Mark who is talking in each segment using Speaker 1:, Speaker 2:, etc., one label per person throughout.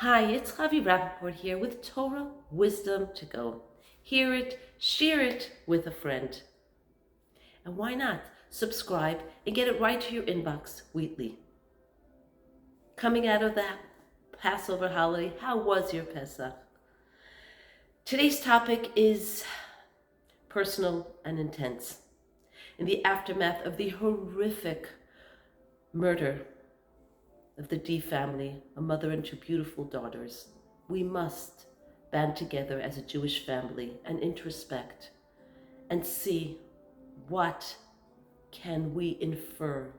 Speaker 1: Hi, it's Javi Rappaport here with Torah Wisdom to Go. Hear it, share it with a friend. And why not subscribe and get it right to your inbox weekly. Coming out of that Passover holiday, how was your Pesach? Today's topic is personal and intense. In the aftermath of the horrific murder of the D family, a mother and two beautiful daughters, we must band together as a Jewish family and introspect and see what can we infer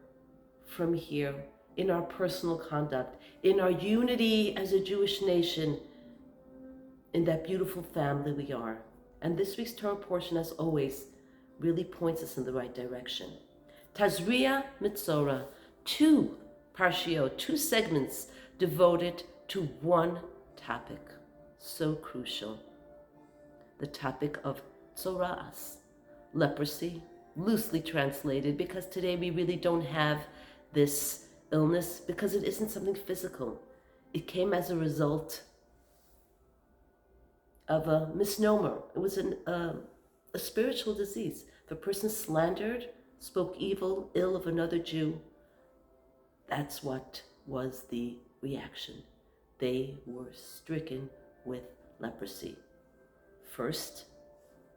Speaker 1: from here in our personal conduct, in our unity as a Jewish nation, in that beautiful family we are. And this week's Torah portion, as always, really points us in the right direction. Tazria Metzorah, two Parshiot, two segments devoted to one topic, so crucial. The topic of tzoras, leprosy, loosely translated, because today we really don't have this illness because it isn't something physical. It came as a result of a misnomer. It was a spiritual disease. If a person slandered, spoke ill of another Jew, that's what was the reaction. They were stricken with leprosy. First,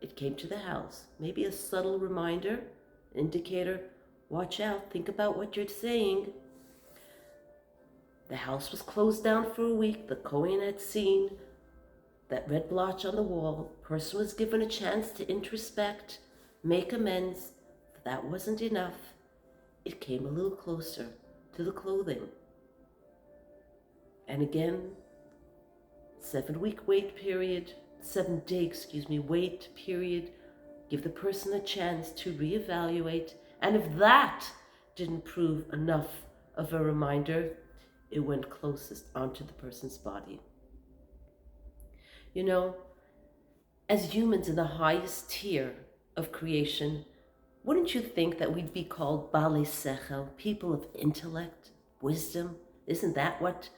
Speaker 1: it came to the house. Maybe a subtle reminder, indicator, watch out, think about what you're saying. The house was closed down for a week. The Kohen had seen that red blotch on the wall. Person was given a chance to introspect, make amends. If that wasn't enough, it came a little closer to the clothing. And again, 7-day wait period. Give the person a chance to reevaluate. And if that didn't prove enough of a reminder, it went closest onto the person's body. You know, as humans in the highest tier of creation, wouldn't you think that we'd be called Balei Sechel, people of intellect, wisdom? Isn't that what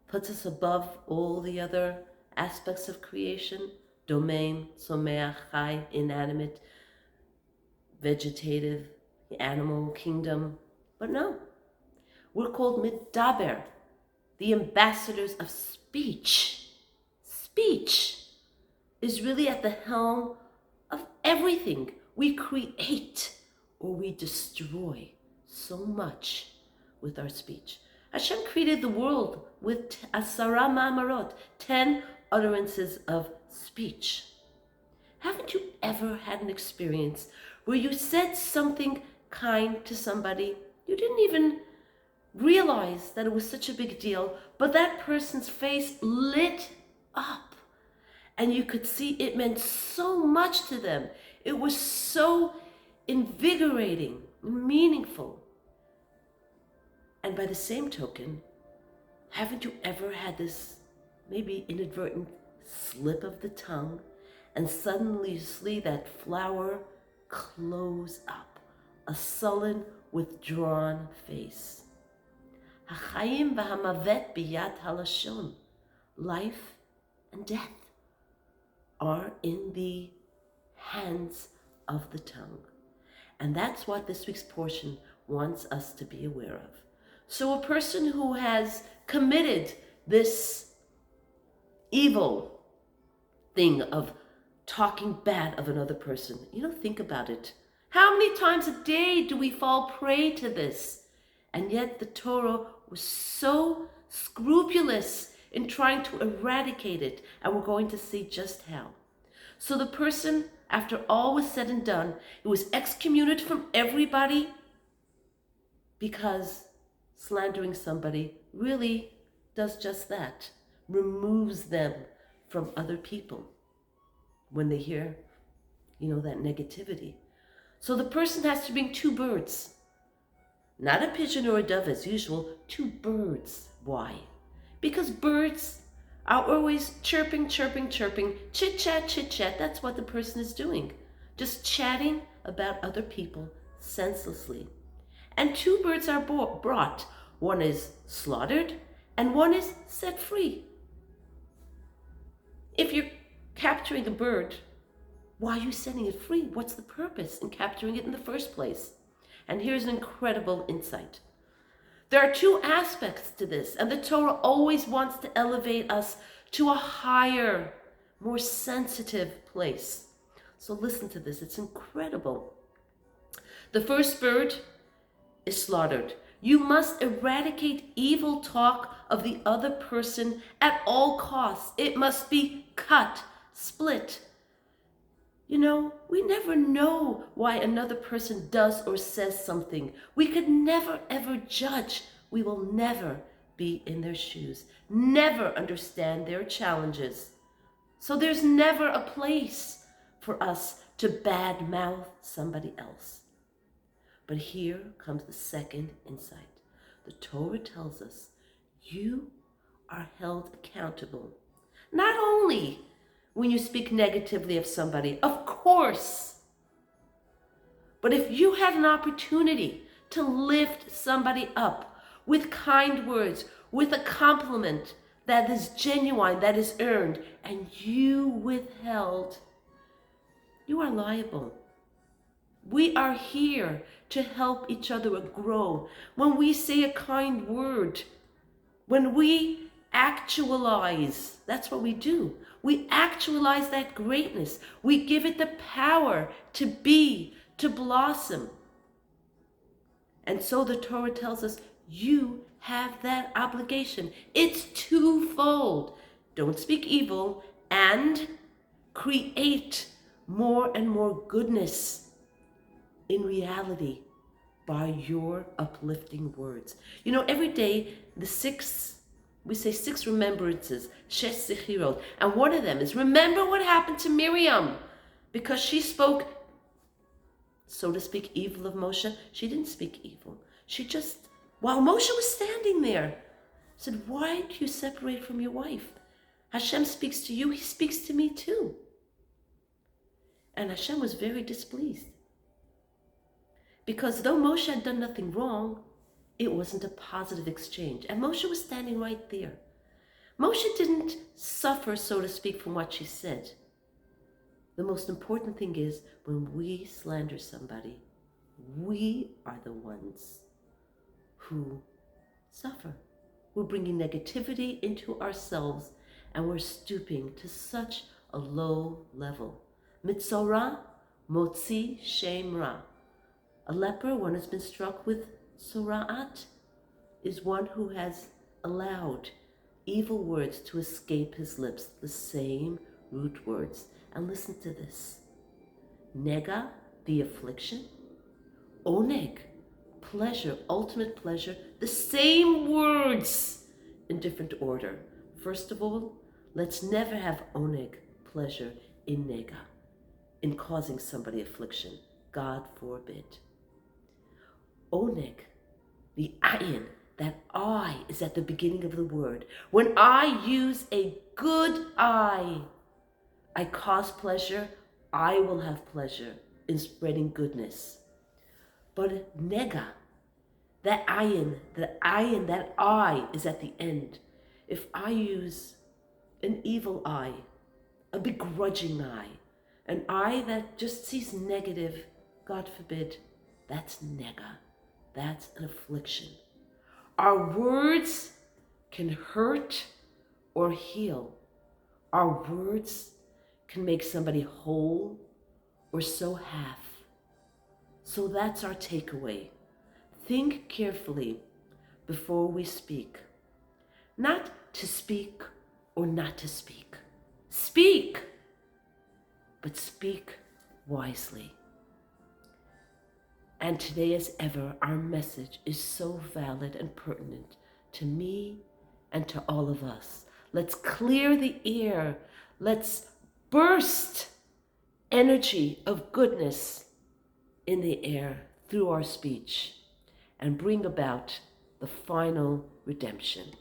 Speaker 1: puts us above all the other aspects of creation? Domain, someach, chai, inanimate, vegetative, the animal kingdom. But no, we're called Midaber, the ambassadors of speech. Speech is really at the helm of everything. We create or we destroy so much with our speech. Hashem created the world with Asara Ma'amarot, 10 utterances of speech. Haven't you ever had an experience where you said something kind to somebody? You didn't even realize that it was such a big deal, but that person's face lit up and you could see it meant so much to them. It was so invigorating, meaningful. And by the same token, haven't you ever had this maybe inadvertent slip of the tongue and suddenly you see that flower close up, a sullen, withdrawn face? Hachayim v'hamavet biyad halashon. Life and death are in the hands of the tongue. And that's what this week's portion wants us to be aware of. So a person who has committed this evil thing of talking bad of another person, think about it. How many times a day do we fall prey to this? And yet the Torah was so scrupulous in trying to eradicate it, and we're going to see just how. So the person, after all was said and done, it was excommunicated from everybody because slandering somebody really does just that, removes them from other people when they hear, that negativity. So the person has to bring 2 birds, not a pigeon or a dove as usual, 2 birds. Why? Because birds are always chirping, chit-chat. That's what the person is doing. Just chatting about other people senselessly. And 2 birds are brought. One is slaughtered and one is set free. If you're capturing a bird, why are you setting it free? What's the purpose in capturing it in the first place? And here's an incredible insight. There are two aspects to this, and the Torah always wants to elevate us to a higher, more sensitive place. So listen to this, it's incredible. The first bird is slaughtered. You must eradicate evil talk of the other person at all costs. It must be cut, split. You know, we never know why another person does or says something. We could never, ever judge. We will never be in their shoes, never understand their challenges. So there's never a place for us to badmouth somebody else. But here comes the second insight. The Torah tells us you are held accountable, not only when you speak negatively of somebody, of course, but if you have an opportunity to lift somebody up with kind words, with a compliment that is genuine, that is earned, and you withheld, you are liable. We are here to help each other grow. When we say a kind word, when we actualize, that's what we do. We actualize that greatness. We give it the power to be, to blossom. And so the Torah tells us you have that obligation. It's twofold. Don't speak evil and create more and more goodness in reality by your uplifting words. You know, every day we say six remembrances, shesh zechirot, and one of them is remember what happened to Miriam, because she spoke, so to speak, evil of Moshe. She didn't speak evil. She just, while Moshe was standing there, said, why do you separate from your wife? Hashem speaks to you, he speaks to me too. And Hashem was very displeased. Because though Moshe had done nothing wrong, it wasn't a positive exchange. And Moshe was standing right there. Moshe didn't suffer, so to speak, from what she said. The most important thing is when we slander somebody, we are the ones who suffer. We're bringing negativity into ourselves and we're stooping to such a low level. Metzorah, motzi shem ra. A leper, one who's been struck with sora'at, is one who has allowed evil words to escape his lips, the same root words. And listen to this. Nega, the affliction. Oneg, pleasure, ultimate pleasure. The same words in different order. First of all, let's never have oneg, pleasure, in nega, in causing somebody affliction. God forbid. Oneg, the ayin, that I is at the beginning of the word. When I use a good I cause pleasure, I will have pleasure in spreading goodness. But nega, that ayin, that I is at the end. If I use an evil eye, a begrudging eye, an eye that just sees negative, God forbid, that's nega. That's an affliction. Our words can hurt or heal. Our words can make somebody whole or so half. So that's our takeaway. Think carefully before we speak. Not to speak or not to speak. Speak, but speak wisely. And today as ever, our message is so valid and pertinent to me and to all of us. Let's clear the air. Let's burst energy of goodness in the air through our speech and bring about the final redemption.